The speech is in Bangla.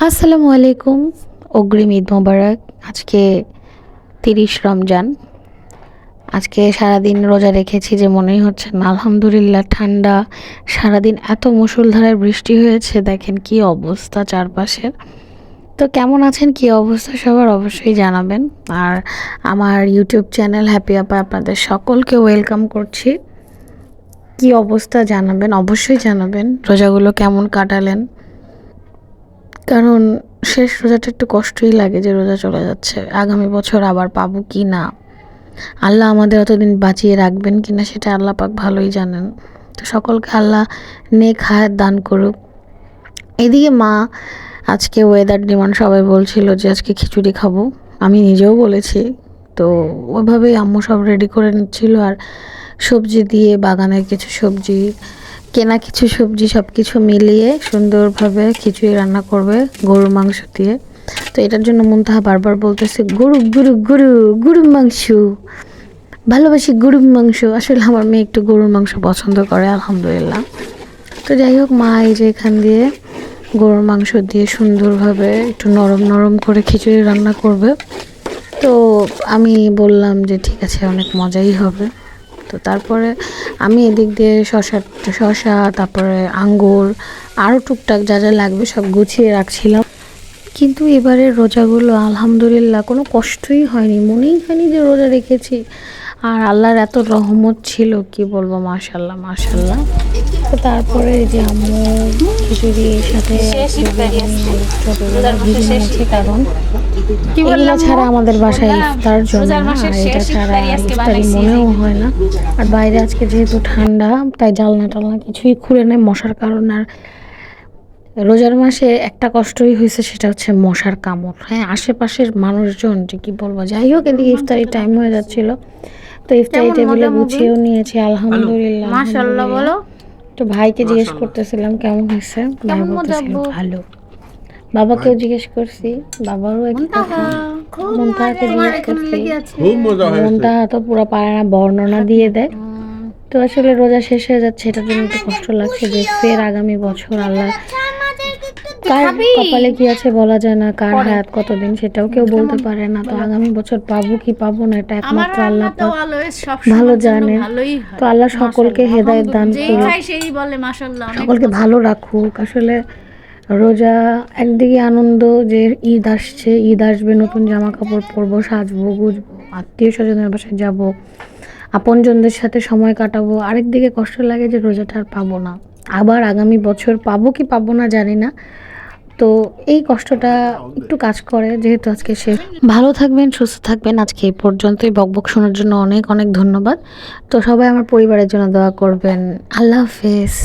আসসালামু আলাইকুম। অগ্রিম ঈদ মোবারক। আজকে 30 রমজান। আজকে সারাদিন রোজা রেখেছি যে মনেই হচ্ছে না। আলহামদুলিল্লাহ ঠান্ডা, সারাদিন এত মুষলধারায় বৃষ্টি হয়েছে, দেখেন কি অবস্থা চারপাশের। তো কেমন আছেন, কি অবস্থা সবার অবশ্যই জানাবেন। আর আমার ইউটিউব চ্যানেল হ্যাপি আপা আপনাদের সকলকে ওয়েলকাম করছি। কি অবস্থা জানাবেন, অবশ্যই জানাবেন। রোজাগুলো কেমন কাটালেন, কারণ শেষ রোজাটা একটু কষ্টই লাগে যে রোজা চলে যাচ্ছে। আগামী বছর আবার পাবো কি না, আল্লাহ আমাদের অতদিন বাঁচিয়ে রাখবেন কিনা সেটা আল্লাহ পাক ভালোই জানেন। তো সকলকে আল্লাহ নেক হায়াত দান করুক। এদিকে মা আজকে ওয়েদার ডিমান্ড, সবাই বলছিল যে আজকে খিচুড়ি খাবো, আমি নিজেও বলেছি। তো ওইভাবেই আম্মু সব রেডি করে নিচ্ছিল। আর সবজি দিয়ে, বাগানের কিছু সবজি, কেনা কিছু সবজি, সব কিছু মিলিয়ে সুন্দরভাবে খিচুড়ি রান্না করবে গরুর মাংস দিয়ে। তো এটার জন্য মুনতাহা বারবার বলতেছে গরু গরু গরু গরুর মাংস, ভালোবাসি গরুর মাংস। আসলে আমার মেয়ে একটু গরুর মাংস পছন্দ করে, আলহামদুলিল্লাহ। তো যাই হোক, মা এই যে এখান দিয়ে গরুর মাংস দিয়ে সুন্দরভাবে একটু নরম নরম করে খিচুড়ি রান্না করবে। তো আমি বললাম যে ঠিক আছে, অনেক মজাই হবে। তো তারপরে আমি এদিক দিয়ে শসা, তারপরে আঙ্গুর, আরও টুকটাক যা যা লাগবে সব গুছিয়ে রাখছিলাম। কিন্তু এবারের রোজাগুলো আলহামদুলিল্লাহ কোনো কষ্টই হয়নি, মনেই হয়নি যে রোজা রেখেছি। আর আল্লাহর এত রহমত ছিল, কি বলবো, মাশাল্লাহ মাশাল্লাহ। তো তারপরে যে আম্মু খিচুড়ির সাথে ভেজে নিয়েছে, কারণ এগুলো ছাড়া আমাদের বাসায় ইফতার জমে না, আর এটা ছাড়া ইফতারি মনেও হয় না। আর বাইরে আজকে যেহেতু ঠান্ডা, তাই জানলা টালনা কিছুই খুলে নেই মশার কারণে। আর রোজার মাসে একটা কষ্টই হয়েছে, সেটা হচ্ছে মশার কামড়। হ্যাঁ, আশেপাশের মানুষজন যে কি বলবো। যাই হোক, এদিকে ইফতারি টাইম হয়ে যাচ্ছিল, তো ইফতারি টেবিলে গুছিয়েও নিয়েছি আলহামদুলিল্লাহ। মাশাআল্লাহ বলো। তো ভাইকে জিজ্ঞেস করতেছিলাম কেমন হয়েছে, ভাই বলতেছিল ভালো। বাবাকেও জিজ্ঞেস করছি, বাবারও একই কথা। মুনতাহাকে জিজ্ঞেস করছি, মুনতাহা তো পুরো পারে না, বর্ণনা দিয়ে দেয়। তো আসলে রোজা শেষ হয়ে যাচ্ছে, এটার জন্য একটু কষ্ট লাগছে যে ফের আগামী বছর আল্লাহ, কার কপালে কি আছে বলা যায় না, কার হায়াত কতদিন সেটাও কেউ বলতে পারে না। তো আগামী বছর পাবো কি পাবো না, এটা একমাত্র আল্লাহ পাক ভালো জানেন। তো আল্লাহ সকলকে হেদায়েত দান করুক, সকলকে ভালো রাখুক। আসলে রোজা একদিকে আনন্দ যে ঈদ আসছে, ঈদ আসবে, নতুন জামা কাপড় পরবো, সাজবো গুজবো, আত্মীয় স্বজনের বাসায় যাবো, আপনজনদের সাথে সময় কাটাবো। আরেকদিকে কষ্ট লাগে যে রোজাটা আর পাবো না, আবার আগামী বছর পাবো কি পাবো না জানি না। তো এই কষ্টটা একটু কাজ করে, যেহেতু আজকে শেষ। ভালো থাকবেন, সুস্থ থাকবেন। আজকে এই পর্যন্তই। বকবক শোনার জন্য অনেক অনেক ধন্যবাদ। তো সবাই আমার পরিবারের জন্য দোয়া করবেন। আল্লাহ হাফেজ।